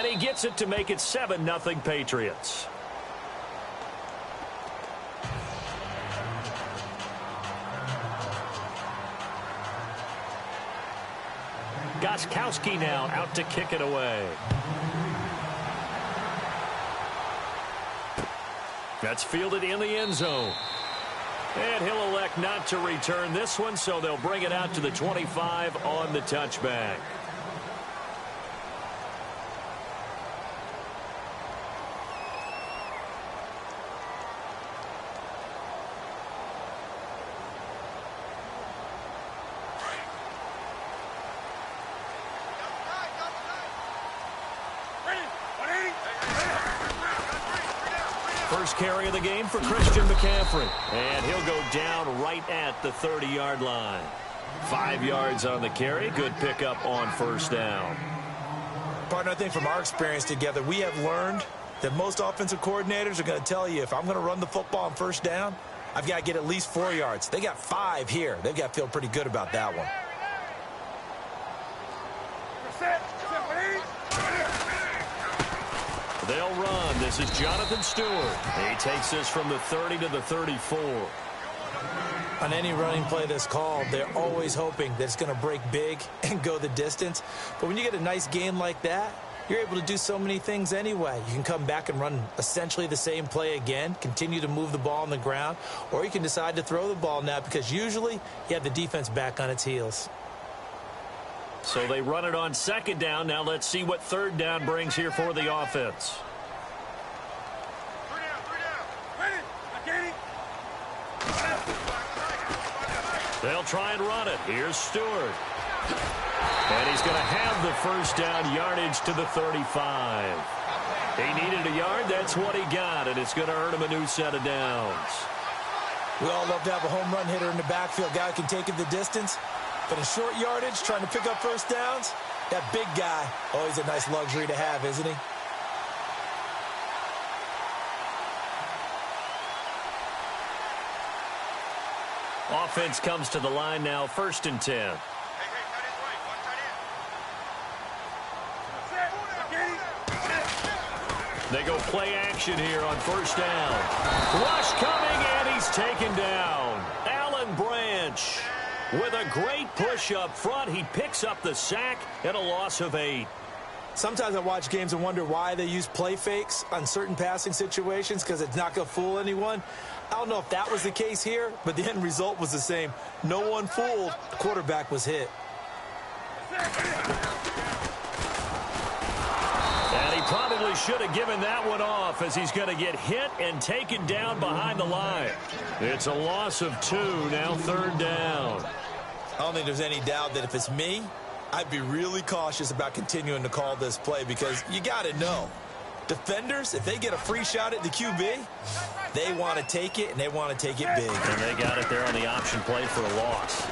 And he gets it to make it 7-0 Patriots. Gostkowski now out to kick it away. That's fielded in the end zone. And he'll elect not to return this one, so they'll bring it out to the 25 on the touchback. First carry of the game for Christian McCaffrey. And he'll go down right at the 30-yard line. 5 yards on the carry. Good pickup on first down. Partner, I think from our experience together, we have learned that most offensive coordinators are going to tell you, if I'm going to run the football on first down, I've got to get at least 4 yards. They got 5 here. They've got to feel pretty good about that one. They'll run. This is Jonathan Stewart. He takes this from the 30 to the 34. On any running play that's called, they're always hoping that it's going to break big and go the distance. But when you get a nice gain like that, you're able to do so many things anyway. You can come back and run essentially the same play again, continue to move the ball on the ground, or you can decide to throw the ball now because usually you have the defense back on its heels. So they run it on second down. Now let's see what third down brings here for the offense. They'll try and run it. Here's Stewart. And he's going to have the first down, yardage to the 35. He needed a yard. That's what he got, and it's going to earn him a new set of downs. We all love to have a home run hitter in the backfield. Guy who can take it the distance. But in short yardage, trying to pick up first downs, that big guy, always a nice luxury to have, isn't he? Offense comes to the line now, 1st and 10. They go play action here on first down. Rush coming, and he's taken down. Alan Branch. With a great push up front, he picks up the sack and a loss of 8. Sometimes I watch games and wonder why they use play fakes on certain passing situations because it's not going to fool anyone. I don't know if that was the case here, but the end result was the same. No one fooled. The quarterback was hit. And he probably should have given that one off as he's going to get hit and taken down behind the line. It's a loss of 2, now 3rd down. I don't think there's any doubt that if it's me, I'd be really cautious about continuing to call this play because you got to know. Defenders, if they get a free shot at the QB, they want to take it, and they want to take it big. And they got it there on the option play for a loss.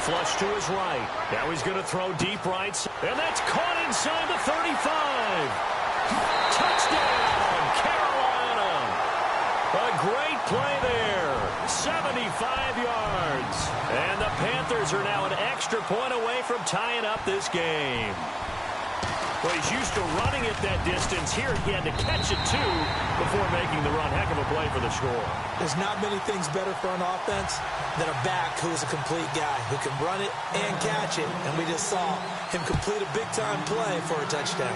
Flush to his right. Now he's going to throw deep right. And that's caught inside the 35. Touchdown, Carolina. A great play there. 75 yards. And the Panthers are now an extra point away from tying up this game. Well, he's used to running it that distance. Here he had to catch it, too, before making the run. Heck of a play for the score. There's not many things better for an offense than a back who is a complete guy who can run it and catch it. And we just saw him complete a big-time play for a touchdown.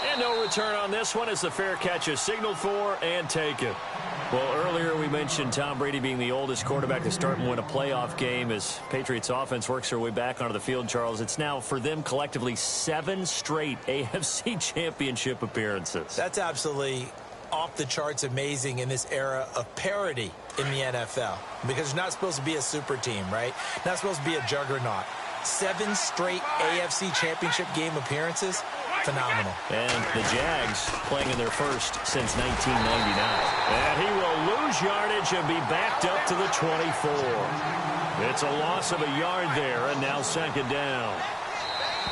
And no return on this one as the fair catch is signaled for and taken. Well, earlier we mentioned Tom Brady being the oldest quarterback to start and win a playoff game as Patriots offense works their way back onto the field, Charles. It's now for them collectively 7 straight AFC championship appearances. That's absolutely off the charts amazing in this era of parity in the NFL because it's not supposed to be a super team, right? Not supposed to be a juggernaut. 7 straight AFC championship game appearances. Phenomenal. And the Jags playing in their first since 1999. And he will lose yardage and be backed up to the 24. It's a loss of a yard there, and now 2nd down.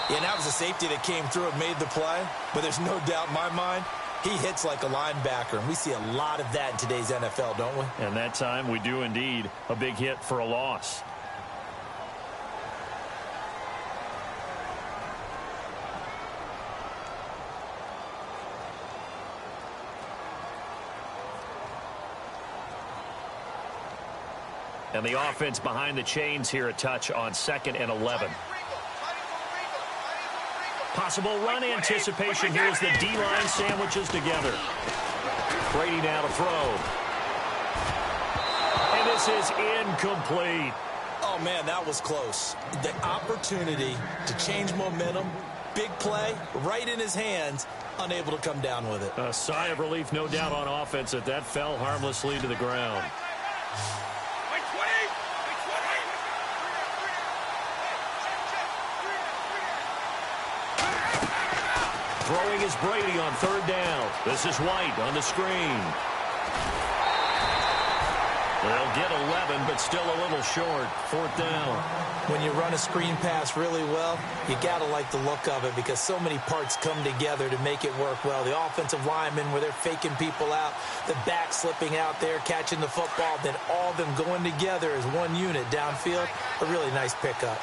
Yeah, and that was a safety that came through and made the play. But there's no doubt in my mind, he hits like a linebacker. And we see a lot of that in today's NFL, don't we? And that time we do indeed. A big hit for a loss. And the offense behind the chains here a touch on 2nd and 11. Possible run anticipation here as the D-line sandwiches together. Brady now to throw. And this is incomplete. Oh, man, that was close. The opportunity to change momentum, big play, right in his hands, unable to come down with it. A sigh of relief, no doubt, on offense that that fell harmlessly to the ground. Throwing is Brady on 3rd down. This is White on the screen. They'll get 11, but still a little short. 4th down. When you run a screen pass really well, you got to like the look of it because so many parts come together to make it work well. The offensive linemen, where they're faking people out, the back slipping out there, catching the football, then all of them going together as one unit downfield. A really nice pickup.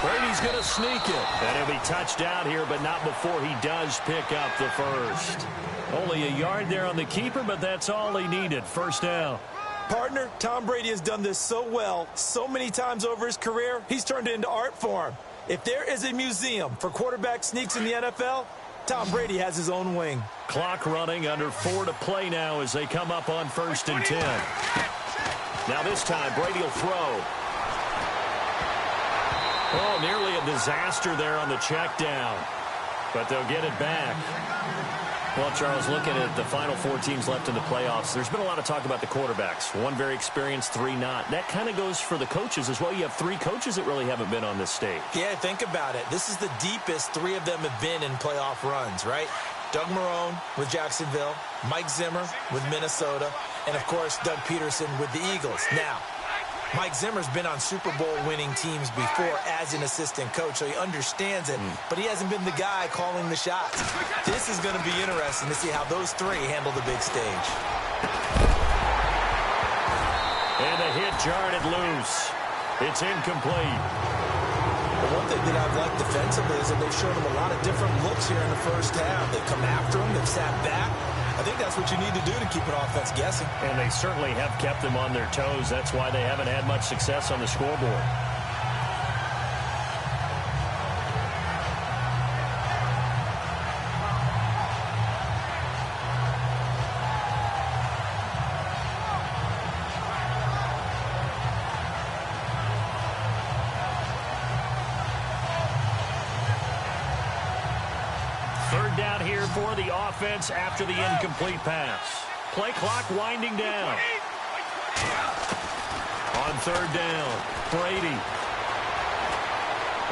Brady's going to sneak it. And he'll be touched out here, but not before he does pick up the first. Only a yard there on the keeper, but that's all he needed. 1st down. Partner, Tom Brady has done this so well, so many times over his career, he's turned it into art form. If there is a museum for quarterback sneaks in the NFL, Tom Brady has his own wing. Clock running, under 4 to play now as they come up on 1st and 10. Now this time, Brady will throw. Oh, nearly a disaster there on the check down. But they'll get it back. Well, Charles, looking at the final 4 teams left in the playoffs, there's been a lot of talk about the quarterbacks. 1 very experienced, 3 not. That kind of goes for the coaches as well. You have 3 coaches that really haven't been on this stage. Yeah, think about it. This is the deepest 3 of them have been in playoff runs, right? Doug Marrone with Jacksonville, Mike Zimmer with Minnesota, and, of course, Doug Peterson with the Eagles. Now, Mike Zimmer's been on Super Bowl winning teams before as an assistant coach, so he understands it, but he hasn't been the guy calling the shots. This is going to be interesting to see how those 3 handle the big stage. And the hit jarred it loose. It's incomplete. But one thing that I've liked defensively is that they've shown him a lot of different looks here in the first half. They've come after him, they've sat back. I think that's what you need to do to keep an offense guessing. And they certainly have kept them on their toes. That's why they haven't had much success on the scoreboard. For the offense after the incomplete pass. Play clock winding down. On 3rd down, Brady.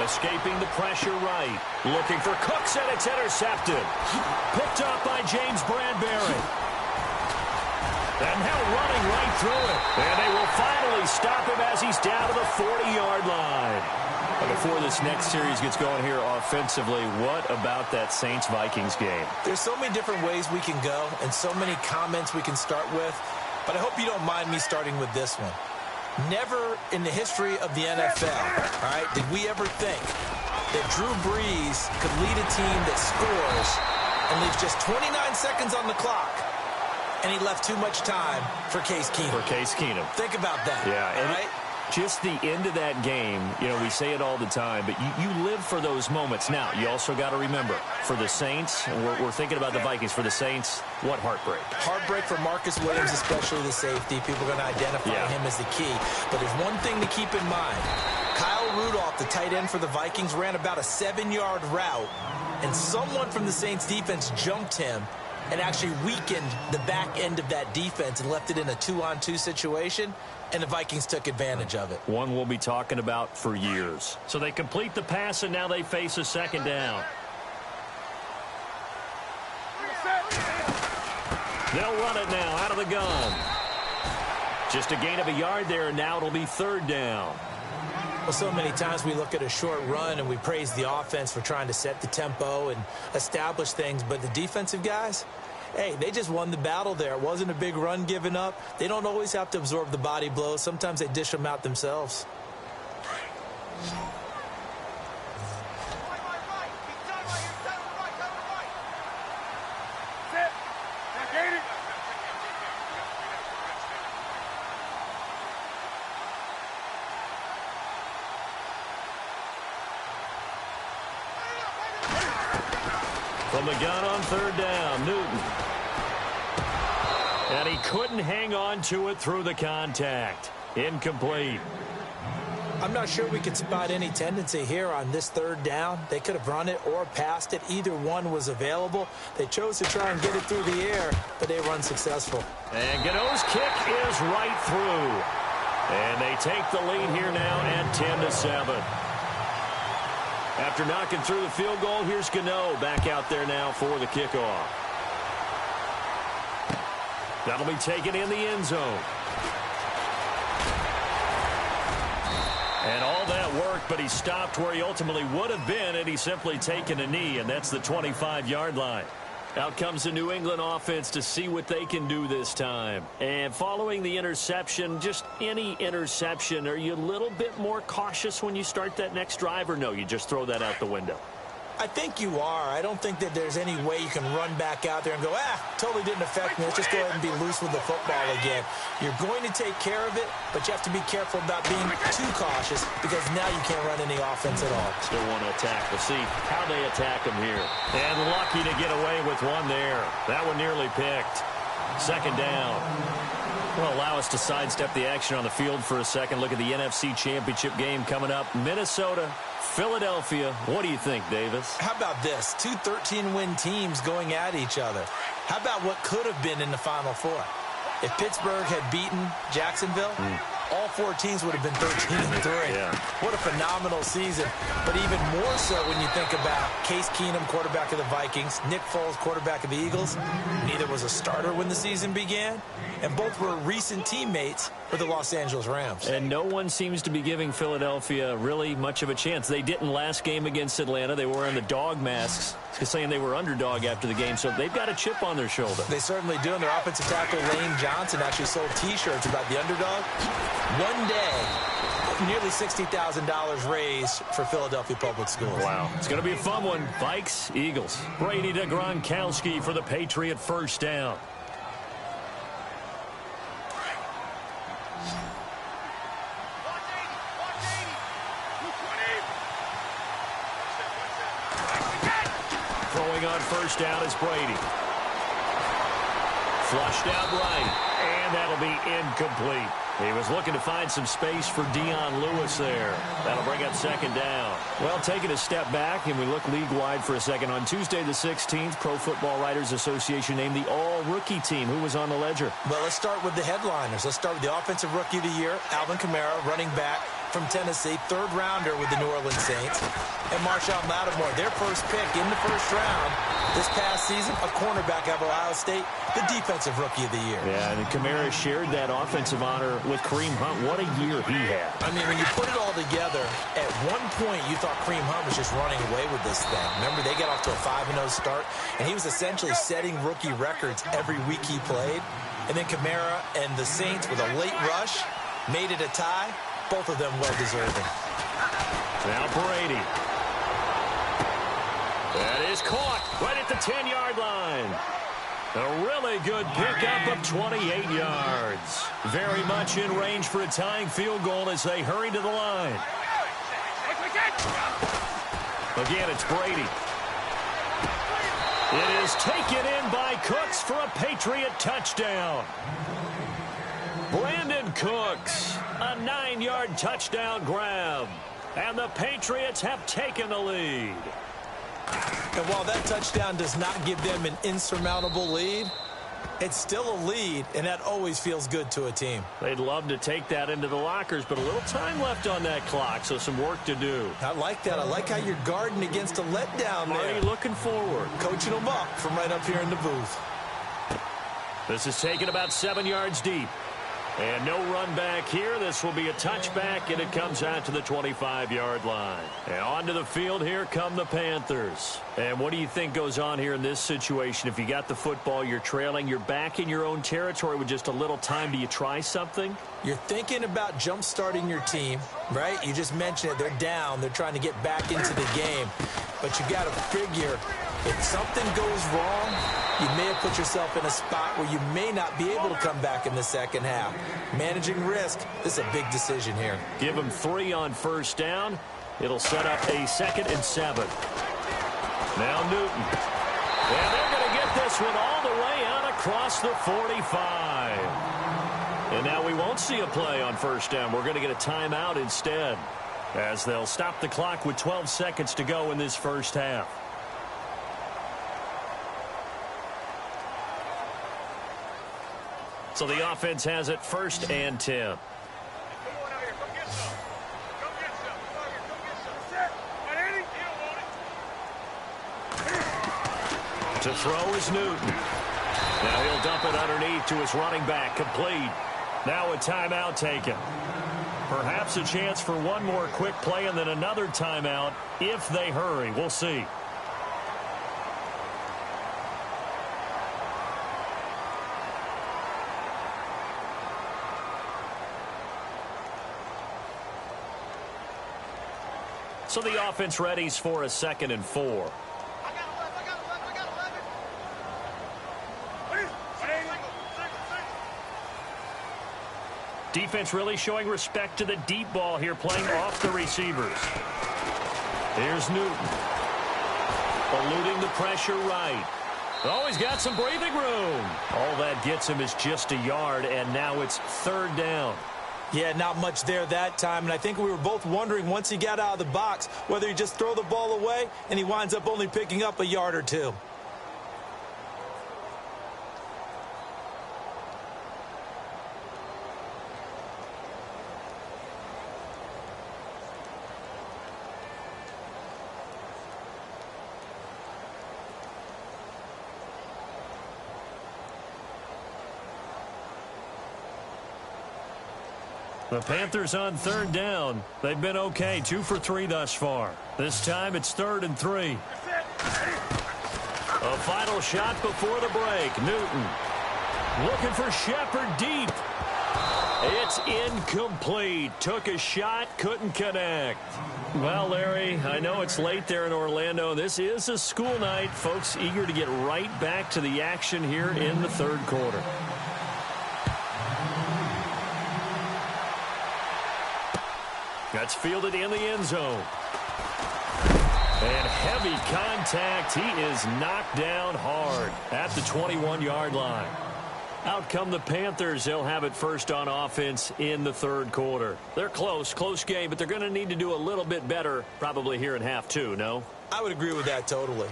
Escaping the pressure right. Looking for Cooks, and it's intercepted. Picked up by James Bradbury. And now running right through it. And they will finally stop him as he's down to the 40-yard line. Before this next series gets going here offensively, what about that Saints-Vikings game? There's so many different ways we can go and so many comments we can start with, but I hope you don't mind me starting with this one. Never in the history of the NFL, all right, did we ever think that Drew Brees could lead a team that scores and leaves just 29 seconds on the clock, and he left too much time for Case Keenum. Think about that. Yeah, all right? Just the end of that game, you know, we say it all the time, but you live for those moments. Now, you also got to remember, for the Saints, and we're thinking about the Vikings, for the Saints, what heartbreak. Heartbreak for Marcus Williams, especially the safety. People are going to identify him as the key. But there's one thing to keep in mind. Kyle Rudolph, the tight end for the Vikings, ran about a 7-yard route, and someone from the Saints defense jumped him and actually weakened the back end of that defense and left it in a 2-on-2 situation. And the Vikings took advantage of it. One we'll be talking about for years. So they complete the pass, and now they face a 2nd down. They'll run it now out of the gun. Just a gain of a yard there, and now it'll be 3rd down. Well, so many times we look at a short run and we praise the offense for trying to set the tempo and establish things, but the defensive guys, hey, they just won the battle there. It wasn't a big run given up. They don't always have to absorb the body blows. Sometimes they dish them out themselves. From the gun on third down, Newton. And he couldn't hang on to it through the contact. Incomplete. I'm not sure we could spot any tendency here on this third down. They could have run it or passed it. Either one was available. They chose to try and get it through the air, but they were unsuccessful. And Gano's kick is right through. And they take the lead here now at 10-7. After knocking through the field goal, here's Gano back out there now for the kickoff. That'll be taken in the end zone. And all that worked, but he stopped where he ultimately would have been had he simply taken a knee, and that's the 25-yard line. Out comes the New England offense to see what they can do this time. And following the interception, just any interception, are you a little bit more cautious when you start that next drive, or no, you just throw that out the window? I think you are. I don't think that there's any way you can run back out there and go, totally didn't affect me. Let's just go ahead and be loose with the football again. You're going to take care of it, but you have to be careful about being too cautious because now you can't run any offense at all. Still want to attack. We'll see how they attack him here. And lucky to get away with one there. That one nearly picked. Second down. Will allow us to sidestep the action on the field for a second. Look at the NFC Championship game coming up. Minnesota, Philadelphia. What do you think, Davis? How about this? Two 13-win teams going at each other. How about what could have been in the Final Four? If Pittsburgh had beaten Jacksonville, all four teams would have been 13-3. Yeah. What a phenomenal season. But even more so when you think about Case Keenum, quarterback of the Vikings, Nick Foles, quarterback of the Eagles. Neither was a starter when the season began, and both were recent teammates with the Los Angeles Rams. And no one seems to be giving Philadelphia really much of a chance. They didn't last game against Atlanta. They were wearing the dog masks, saying they were underdog after the game, so they've got a chip on their shoulder. They certainly do, and their offensive tackle, Lane Johnson, actually sold T-shirts about the underdog. One day, nearly $60,000 raised for Philadelphia Public Schools. Wow. It's going to be a fun one. Vikes, Eagles. Brady to Gronkowski for the Patriot first down. Throwing on first down is Brady. Flushed out right, and that'll be incomplete. He was looking to find some space for Dion Lewis there. That'll bring up second down. Well, taking a step back, and we look league-wide for a second. On Tuesday the 16th, Pro Football Writers Association named the all-rookie team. Who was on the ledger? Well, let's start with the headliners. Let's start with the Offensive Rookie of the Year, Alvin Kamara, running back from Tennessee, third-rounder with the New Orleans Saints. And Marshawn Lattimore, their first pick in the first round this past season, a cornerback out of Ohio State, the Defensive Rookie of the Year. Yeah, and Kamara shared that offensive honor with Kareem Hunt. What a year he had. I mean, when you put it all together, at one point you thought Kareem Hunt was just running away with this thing. Remember, they got off to a 5-0 start, and he was essentially setting rookie records every week he played. And then Kamara and the Saints with a late rush made it a tie. Both of them well-deserving. Now Brady. That is caught right at the 10-yard line. A really good pickup of 28 yards. Very much in range for a tying field goal as they hurry to the line. Again, it's Brady. It is taken in by Cooks for a Patriot touchdown. Brandon Cooks, a 9-yard touchdown grab. And the Patriots have taken the lead. And while that touchdown does not give them an insurmountable lead, it's still a lead, and that always feels good to a team. They'd love to take that into the lockers, but a little time left on that clock, so some work to do. I like that. I like how you're guarding against a letdown there. Already looking forward. Coaching them up from right up here in the booth. This is taken about 7 yards deep. And no run back here. This will be a touchback, and it comes out to the 25-yard line. And onto the field, here come the Panthers. And what do you think goes on here in this situation? If you got the football, you're trailing, you're back in your own territory with just a little time. Do you try something? You're thinking about jump-starting your team, right? You just mentioned it. They're down. They're trying to get back into the game. But you got to figure, if something goes wrong, you may have put yourself in a spot where you may not be able to come back in the second half. Managing risk, this is a big decision here. Give them 3 on first down. It'll set up a 2nd and 7. Now Newton. And they're going to get this one all the way out across the 45. And now we won't see a play on first down. We're going to get a timeout instead, as they'll stop the clock with 12 seconds to go in this first half. So the offense has it 1st and 10. To throw is Newton. Now he'll dump it underneath to his running back. Complete. Now a timeout taken. Perhaps a chance for one more quick play and then another timeout if they hurry. We'll see. So the offense readies for a 2nd and 4. Defense really showing respect to the deep ball here, playing off the receivers. Here's Newton. Eluding the pressure right. Oh, he's got some breathing room. All that gets him is just a yard, and now it's 3rd down. Yeah, not much there that time, and I think we were both wondering once he got out of the box whether he just throw the ball away and he winds up only picking up a yard or two. The Panthers on 3rd down. They've been okay, 2 for 3 thus far. This time it's 3rd and 3. A final shot before the break. Newton looking for Shepard deep. It's incomplete. Took a shot, couldn't connect. Well, Larry, I know it's late there in Orlando. This is a school night. Folks eager to get right back to the action here in the 3rd quarter. That's fielded in the end zone. And heavy contact. He is knocked down hard at the 21-yard line. Out come the Panthers. They'll have it first on offense in the 3rd quarter. They're close game, but they're going to need to do a little bit better probably here in half 2, no? I would agree with that totally.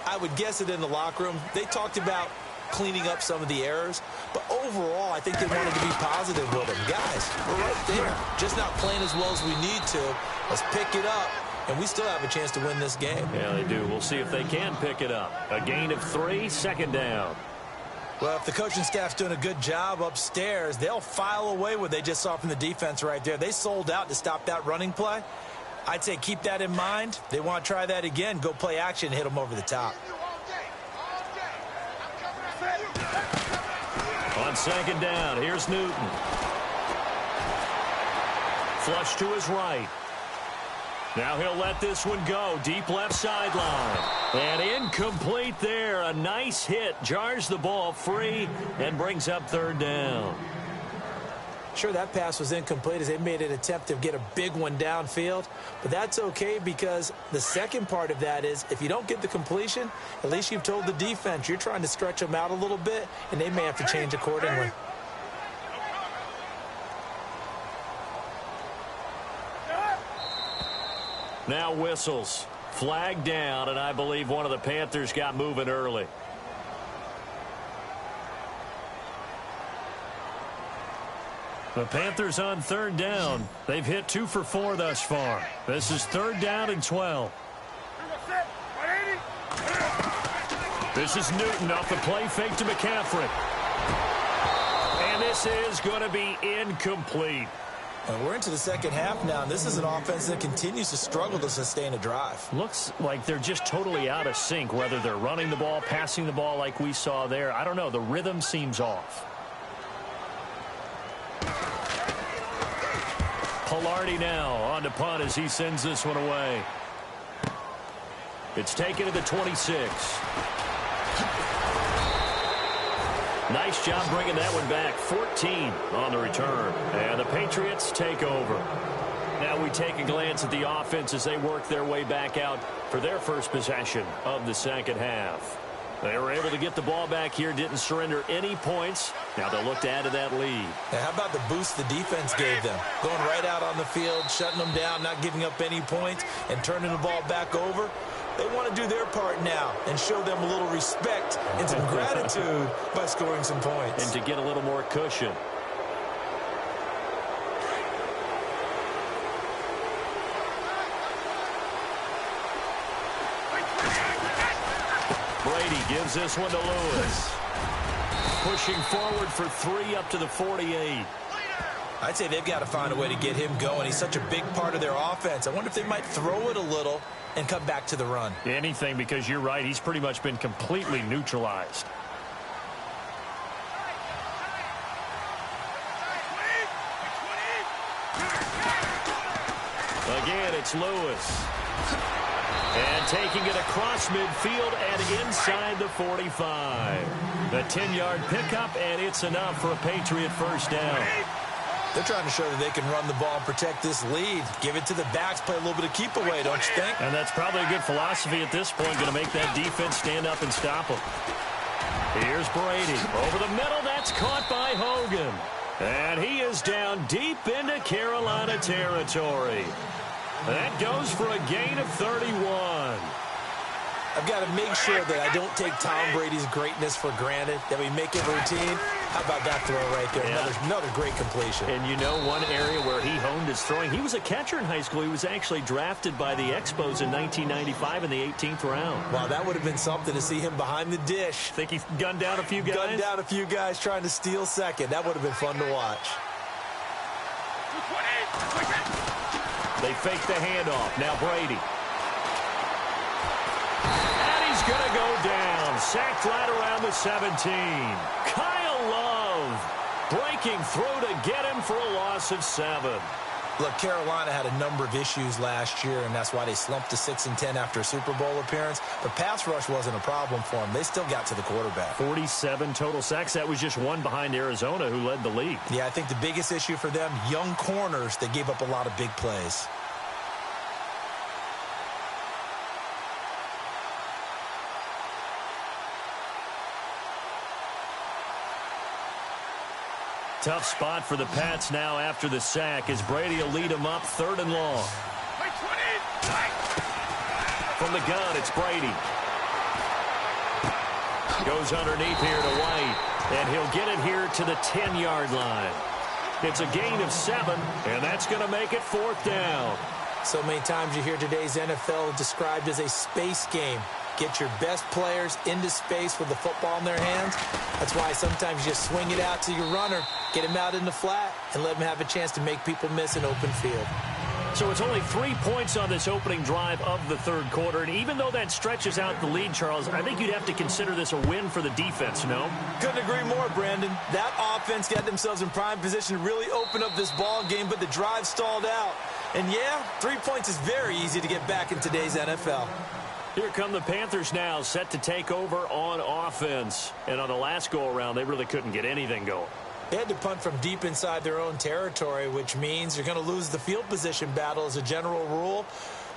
I would guess it in the locker room. They talked about cleaning up some of the errors, but overall I think they wanted to be positive with them. Guys, we're right there, just not playing as well as we need to. Let's pick it up, and we still have a chance to win this game. Yeah, they do. We'll see if they can pick it up. A gain of 3, 2nd down. Well, if the coaching staff's doing a good job upstairs, they'll file away what they just saw from the defense right there. They sold out to stop that running play. I'd say keep that in mind. They want to try that again, go play action, hit them over the top. On 2nd down, here's Newton. Flush to his right. Now he'll let this one go. Deep left sideline. And incomplete there. A nice hit. Jars the ball free and brings up 3rd down. Sure, that pass was incomplete as they made an attempt to get a big one downfield. But that's okay because the second part of that is if you don't get the completion, at least you've told the defense you're trying to stretch them out a little bit, and they may have to change accordingly. Now whistles. Flag down, and I believe one of the Panthers got moving early. The Panthers on 3rd down. They've hit 2 for 4 thus far. This is 3rd down and 12. This is Newton off the play fake to McCaffrey. And this is going to be incomplete. And we're into the second half now, and this is an offense that continues to struggle to sustain a drive. Looks like they're just totally out of sync, whether they're running the ball, passing the ball like we saw there. I don't know. The rhythm seems off. Pilardi now on to punt as he sends this one away. It's taken to the 26. Nice job bringing that one back. 14 on the return. And the Patriots take over. Now we take a glance at the offense as they work their way back out for their first possession of the second half. They were able to get the ball back here, didn't surrender any points. Now they'll look to add to that lead. Now, how about the boost the defense gave them? Going right out on the field, shutting them down, not giving up any points, and turning the ball back over. They want to do their part now and show them a little respect and some gratitude by scoring some points. And to get a little more cushion. Brady gives this one to Lewis. Pushing forward for 3 up to the 48. I'd say they've got to find a way to get him going. He's such a big part of their offense. I wonder if they might throw it a little and come back to the run. Anything, because you're right. He's pretty much been completely neutralized. Again, it's Lewis. And taking it across midfield and inside the 45. The 10-yard pickup, and it's enough for a Patriot first down. They're trying to show that they can run the ball and protect this lead. Give it to the backs, play a little bit of keep away, don't you think? And that's probably a good philosophy at this point, going to make that defense stand up and stop them. Here's Brady. Over the middle, that's caught by Hogan. And he is down deep into Carolina territory. That goes for a gain of 31. I've got to make sure that I don't take Tom Brady's greatness for granted, that we make it routine. How about that throw right there? Yeah. Another great completion. And you know one area where he honed his throwing, he was a catcher in high school. He was actually drafted by the Expos in 1995 in the 18th round. Wow, that would have been something to see him behind the dish. Think he gunned down a few guys? Gunned down a few guys trying to steal second. That would have been fun to watch. They fake the handoff. Now Brady. And he's going to go down. Sacked right around the 17. Kyle Love breaking through to get him for a loss of 7. Look, Carolina had a number of issues last year, and that's why they slumped to 6-10 after a Super Bowl appearance. But pass rush wasn't a problem for them. They still got to the quarterback. 47 total sacks. That was just one behind Arizona, who led the league. Yeah, I think the biggest issue for them, young corners, they gave up a lot of big plays. Tough spot for the Pats now after the sack as Brady will lead them up 3rd and long. From the gun, it's Brady. Goes underneath here to White, and he'll get it here to the 10-yard line. It's a gain of 7, and that's going to make it 4th down. So many times you hear today's NFL described as a space game. Get your best players into space with the football in their hands. That's why sometimes you just swing it out to your runner, get him out in the flat, and let him have a chance to make people miss an open field. So it's only 3 points on this opening drive of the 3rd quarter. And even though that stretches out the lead, Charles, I think you'd have to consider this a win for the defense, no? Couldn't agree more, Brandon. That offense got themselves in prime position to really open up this ball game, but the drive stalled out. And yeah, 3 points is very easy to get back in today's NFL. Here come the Panthers now, set to take over on offense. And on the last go-around, they really couldn't get anything going. They had to punt from deep inside their own territory, which means you're going to lose the field position battle as a general rule.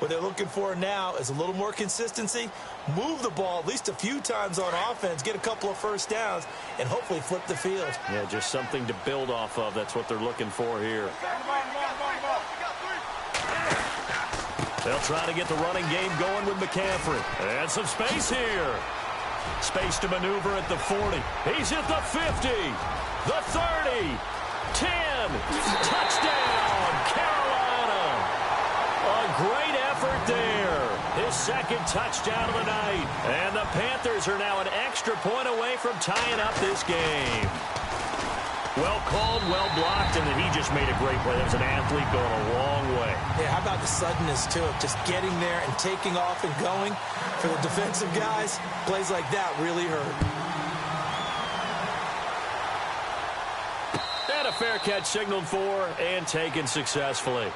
What they're looking for now is a little more consistency, move the ball at least a few times on offense, get a couple of first downs, and hopefully flip the field. Yeah, just something to build off of. That's what they're looking for here. They'll try to get the running game going with McCaffrey. And some space here. Space to maneuver at the 40. He's at the 50. The 30. 10. Touchdown, Carolina. A great effort there. His 2nd touchdown of the night. And the Panthers are now an extra point away from tying up this game. Well called, well blocked, and then he just made a great play. That was an athlete going a long way. Yeah, how about the suddenness, too, of just getting there and taking off and going? For the defensive guys, plays like that really hurt. And a fair catch signaled for and taken successfully.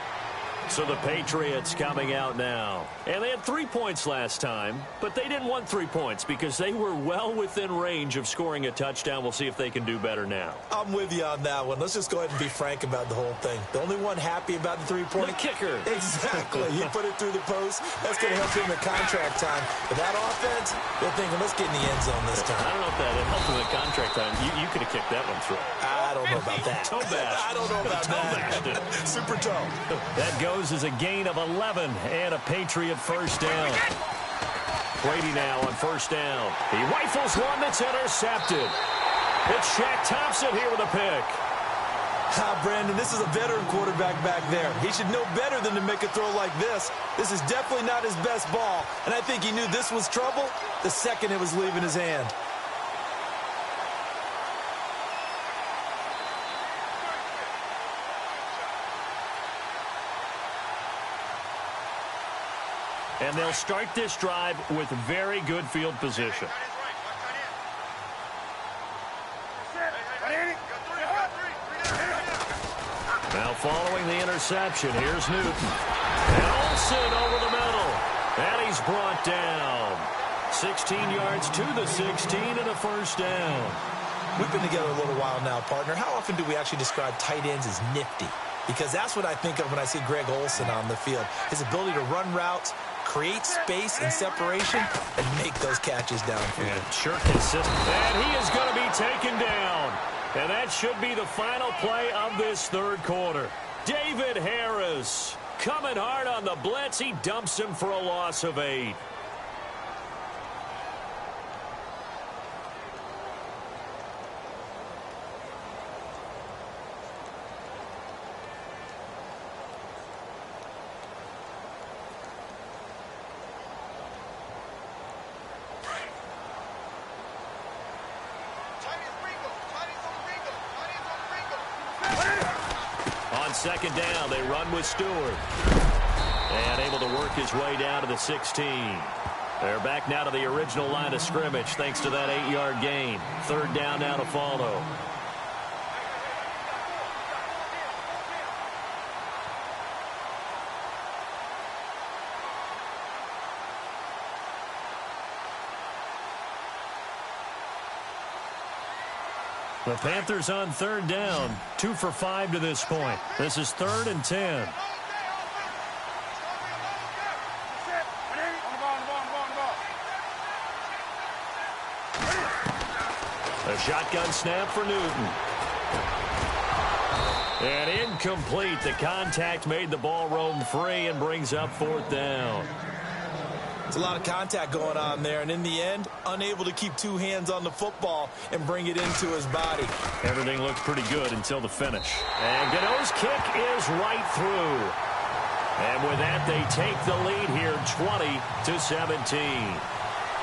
So the Patriots coming out now. And they had 3 points last time, but they didn't want 3 points because they were well within range of scoring a touchdown. We'll see if they can do better now. I'm with you on that one. Let's just go ahead and be frank about the whole thing. The only one happy about the three-point... The kicker. Exactly. He put it through the post. That's going to help him in the contract time. But that offense, they're thinking, let's get in the end zone this time. I don't know if that helped in the contract time. You could have kicked that one through. I don't know about that. Toe bash. I don't know about that. Super toe. That goes as a gain of 11 and a Patriot first down. Brady now on first down. He rifles one that's intercepted. It's Shaq Thompson here with a pick. Brandon, this is a veteran quarterback back there. He should know better than to make a throw like this. This is definitely not his best ball, and I think he knew this was trouble the second it was leaving his hand. And they'll start this drive with very good field position. Now following the interception, here's Newton. And Olsen over the middle. And he's brought down. 16 yards to the 16 and a first down. We've been together a little while now, partner. How often do we actually describe tight ends as nifty? Because that's what I think of when I see Greg Olsen on the field. His ability to run routes, create space and separation, and make those catches downfield. Yeah, sure consistent. And he is going to be taken down. And that should be the final play of this third quarter. David Harris coming hard on the blitz. He dumps him for a loss of 8. On second down, they run with Stewart. And able to work his way down to the 16. They're back now to the original line of scrimmage thanks to that 8-yard gain. Third down now to follow. The Panthers on third down, 2 for 5 to this point. This is 3rd and 10. A shotgun snap for Newton. And incomplete. The contact made the ball roam free and brings up 4th down. There's a lot of contact going on there, and in the end, unable to keep 2 hands on the football and bring it into his body. Everything looked pretty good until the finish. And Gano's kick is right through. And with that, they take the lead here, 20-17.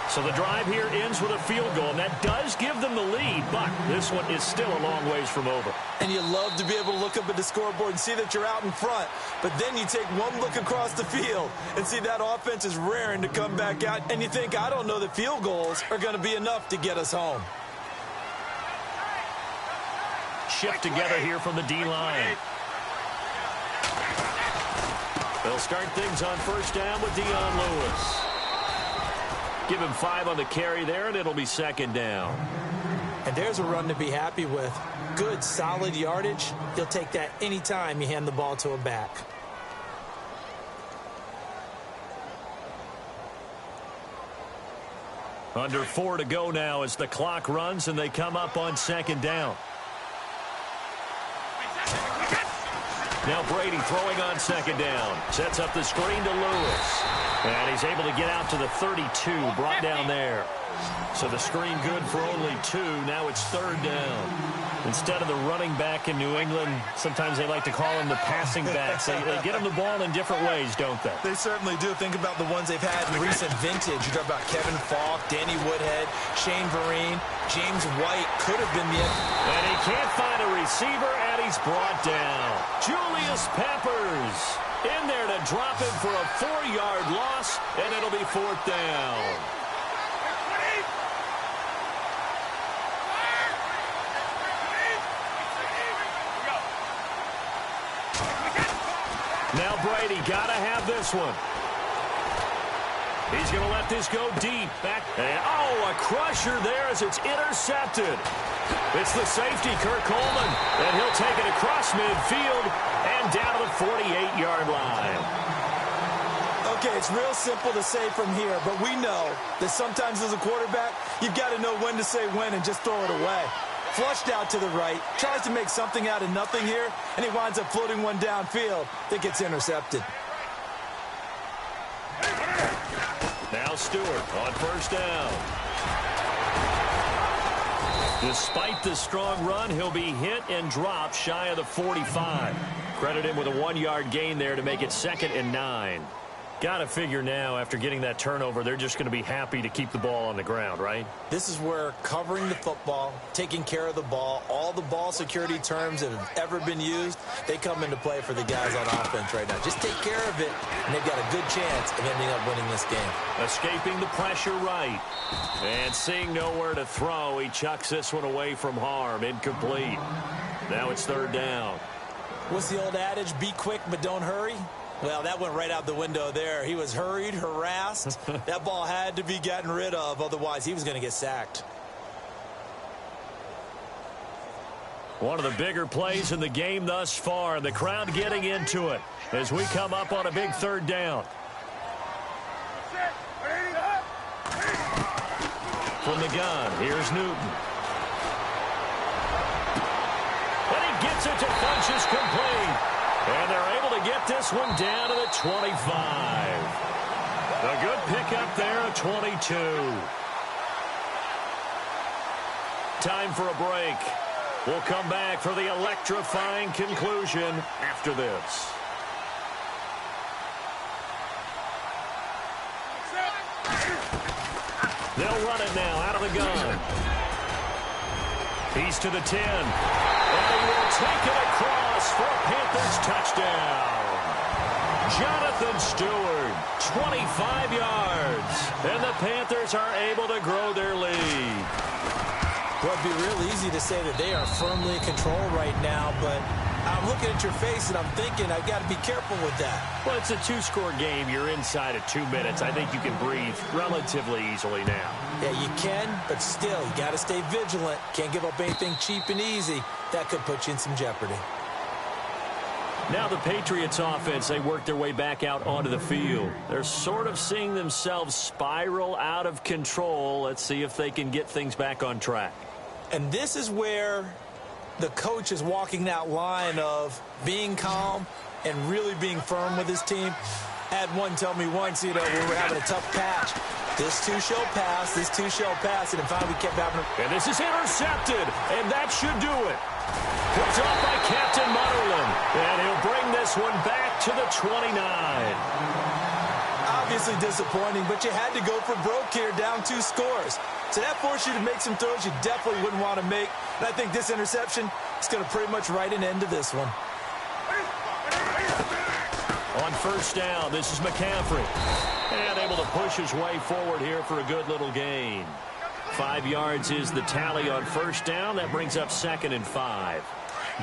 So the drive here ends with a field goal, and that does give them the lead, but this one is still a long ways from over. And you love to be able to look up at the scoreboard and see that you're out in front, but then you take one look across the field and see that offense is raring to come back out, and you think, I don't know that field goals are going to be enough to get us home. Shift together here from the D-line. They'll start things on first down with Dion Lewis. Give him 5 on the carry there, and it'll be second down. And there's a run to be happy with. Good, solid yardage. He'll take that anytime you hand the ball to a back. Under 4 to go now as the clock runs, and they come up on second down. Now Brady throwing on second down. Sets up the screen to Lewis. And he's able to get out to the 32, brought down there. So the screen good for only 2. Now it's third down. Instead of the running back in New England, sometimes they like to call them the passing backs. They get them the ball in different ways, don't they? They certainly do. Think about the ones they've had in recent vintage. You talk about Kevin Falk, Danny Woodhead, Shane Vereen, James White could have been the... And he can't find a receiver, and he's brought down. Julius Peppers in there to drop him for a 4-yard loss, and it'll be 4th down. Now Brady. Got to have this one. He's going to let this go deep. Back. And, oh, a crusher there as it's intercepted. It's the safety, Kirk Coleman. And he'll take it across midfield and down to the 48-yard line. Okay, it's real simple to say from here, but we know that sometimes as a quarterback, you've got to know when to say when and just throw it away. Flushed out to the right, tries to make something out of nothing here, and he winds up floating one downfield that gets intercepted. Now Stewart on first down. Despite the strong run, he'll be hit and dropped shy of the 45. Credit him with a 1-yard gain there to make it 2nd and 9. Got to figure now, after getting that turnover, they're just going to be happy to keep the ball on the ground, right? This is where covering the football, taking care of the ball, all the ball security terms that have ever been used, they come into play for the guys on offense right now. Just take care of it, and they've got a good chance of ending up winning this game. Escaping the pressure right. And seeing nowhere to throw, he chucks this one away from harm. Incomplete. Now it's 3rd down. What's the old adage? Be quick, but don't hurry? Well, that went right out the window there. He was hurried, harassed. That ball had to be gotten rid of, otherwise he was going to get sacked. One of the bigger plays in the game thus far, and the crowd getting into it as we come up on a big 3rd down. From the gun, here's Newton. And he gets it to Funchess complete. And they're able to get this one down to the 25. A good pickup there at 22. Time for a break. We'll come back for the electrifying conclusion after this. They'll run it now out of the gun. He's to the 10. And he will take it across for a Panthers touchdown. Jonathan Stewart, 25 yards. And the Panthers are able to grow their lead. Well, it'd be real easy to say that they are firmly in control right now, but I'm looking at your face and I'm thinking I've got to be careful with that. Well, it's a 2-score game. You're inside at 2 minutes. I think you can breathe relatively easily now. Yeah, you can, but still, you got to stay vigilant. Can't give up anything cheap and easy. That could put you in some jeopardy. Now the Patriots offense, they work their way back out onto the field. They're sort of seeing themselves spiral out of control. Let's see if they can get things back on track. And this is where the coach is walking that line of being calm and really being firm with his team. I had one tell me once, you know, we were having a tough patch. This too shall pass, this too shall pass, and finally we kept having a... And this is intercepted, and that should do it. Picked off by Captain Mutterland, and he'll bring this one back to the 29. Obviously disappointing, but you had to go for broke here, down 2 scores. So that forced you to make some throws you definitely wouldn't want to make. And I think this interception is going to pretty much write an end to this one. On first down, this is McCaffrey. And able to push his way forward here for a good little gain. 5 yards is the tally on first down. That brings up 2nd and 5.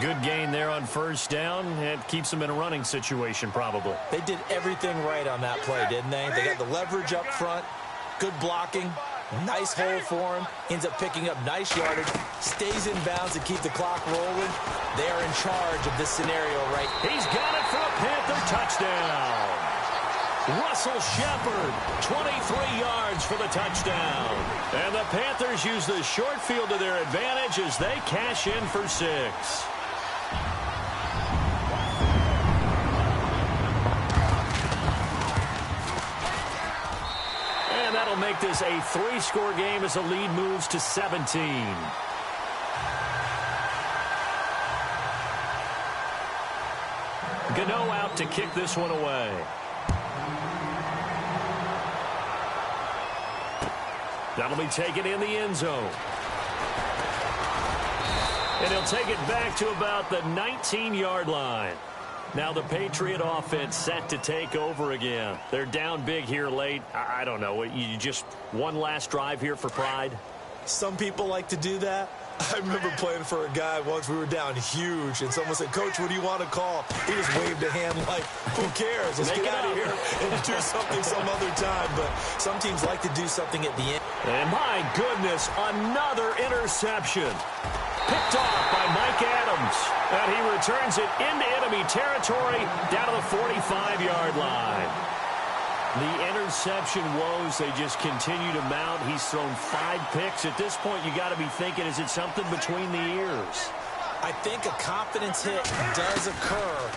Good gain there on first down. It keeps them in a running situation probably. They did everything right on that play, didn't they? They got the leverage up front, good blocking, nice hole for him, ends up picking up nice yardage, stays in bounds to keep the clock rolling. They are in charge of this scenario, right? He's got it for a Panther touchdown. Russell Shepard, 23 yards for the touchdown. And the Panthers use the short field to their advantage as they cash in for 6. And that'll make this a 3-score game as the lead moves to 17. Gano out to kick this one away. That'll be taken in the end zone. And he'll take it back to about the 19-yard line. Now the Patriot offense set to take over again. They're down big here late. I don't know. You just one last drive here for pride? Some people like to do that. I remember playing for a guy once. We were down huge, and someone said, "Coach, what do you want to call?" He just waved a hand like, "Who cares? Let's get out of here and do something some other time." But some teams like to do something at the end. And my goodness, another interception. Picked off by Mike Adams. And he returns it into enemy territory down to the 45-yard line. The interception woes, they just continue to mount. He's thrown 5 picks. At this point, you got to be thinking, is it something between the ears? I think a confidence hit does occur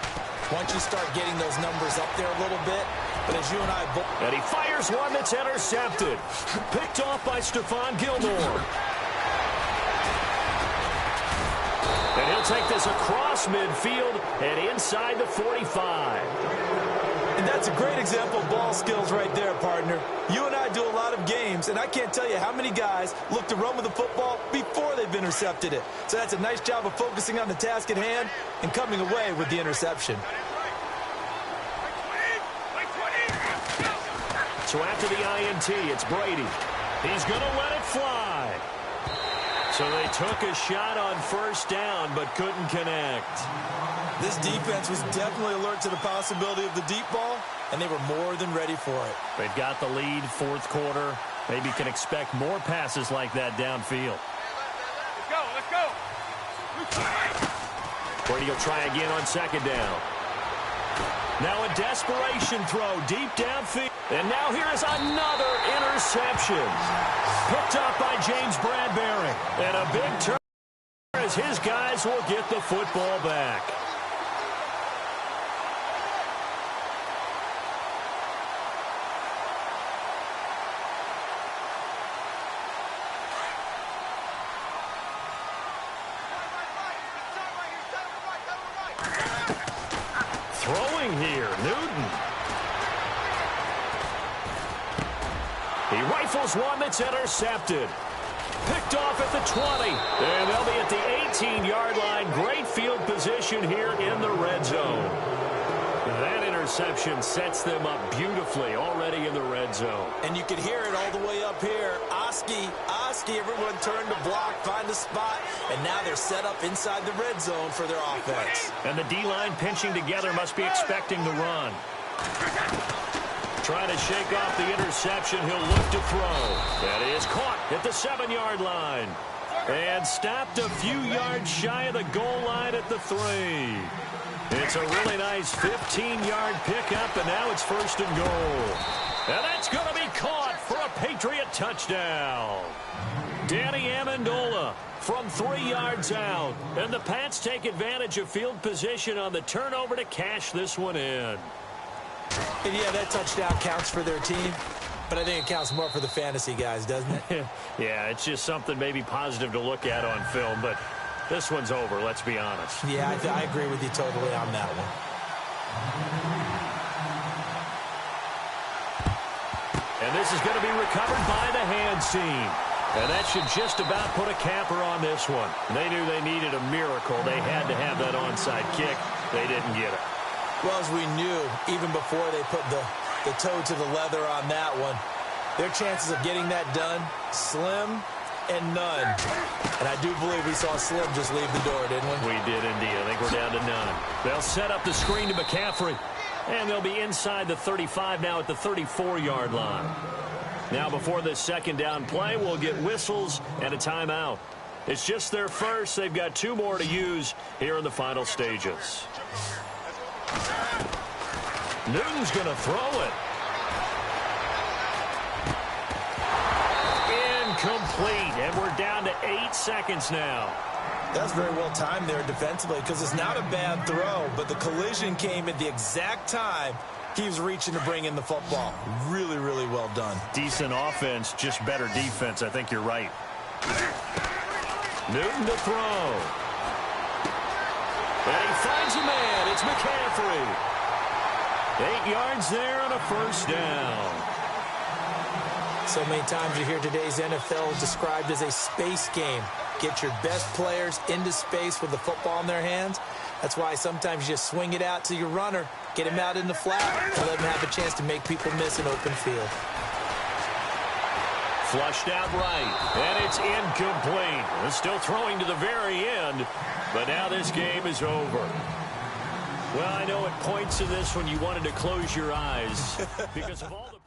once you start getting those numbers up there a little bit. But as you and I both... And he fires one that's intercepted. Picked off by Stephon Gilmore. And he'll take this across midfield and inside the 45. And that's a great example of ball skills right there, partner. You and I do a lot of games, and I can't tell you how many guys look to run with the football before they've intercepted it. So that's a nice job of focusing on the task at hand and coming away with the interception. So after the INT, it's Brady. He's going to let it fly. So they took a shot on first down, but couldn't connect. This defense was definitely alert to the possibility of the deep ball, and they were more than ready for it. They've got the lead, fourth quarter. Maybe can expect more passes like that downfield. Let's go. Brady will try again on second down. Now a desperation throw deep downfield. And now here is another interception. Picked up by James Bradbury. And a big turn as his guys will get the football back. Throwing here, Newton. He rifles one that's intercepted. Picked off at the 20. And they'll be at the 18-yard line. Great field position here in the red zone. That interception sets them up beautifully already in the red zone. And you could hear it all the way up here. Oski, everyone turned to block, find a spot, and now they're set up inside the red zone for their offense. And the D-line pinching together must be expecting the run. Trying to shake off the interception. He'll look to throw. That is caught at the 7-yard line. And stopped a few yards shy of the goal line at the 3. It's a really nice 15-yard pickup, and now it's first and goal. And that's going to be caught for a Patriot touchdown. Danny Amendola from 3 yards out. And the Pats take advantage of field position on the turnover to cash this one in. And yeah, that touchdown counts for their team, but I think it counts more for the fantasy guys, doesn't it? Yeah, it's just something maybe positive to look at on film, but this one's over, let's be honest. Yeah, I agree with you totally on that one. And this is going to be recovered by the hands team. And that should just about put a capper on this one. They knew they needed a miracle. They had to have that onside kick. They didn't get it. Well, as we knew, even before they put the toe to the leather on that one, their chances of getting that done, slim and none. And I do believe we saw Slim just leave the door, didn't we? We did indeed. I think we're down to none. They'll set up the screen to McCaffrey. And they'll be inside the 35 now at the 34-yard line. Now before this second down play, we'll get whistles and a timeout. It's just their first. They've got 2 more to use here in the final stages. Newton's going to throw it. Incomplete. And we're down to 8 seconds now. That's very well timed there defensively because it's not a bad throw, but the collision came at the exact time he was reaching to bring in the football. Really, really well done. Decent offense, just better defense. I think you're right. Newton to throw. And he finds a man. It's McCaffrey. 8 yards there on a first down. So many times you hear today's NFL described as a space game. Get your best players into space with the football in their hands. That's why sometimes you just swing it out to your runner, get him out in the flat, and let him have a chance to make people miss an open field. Flushed out right, and it's incomplete. They're still throwing to the very end, but now this game is over. Well, I know at points in this when you wanted to close your eyes because of all the...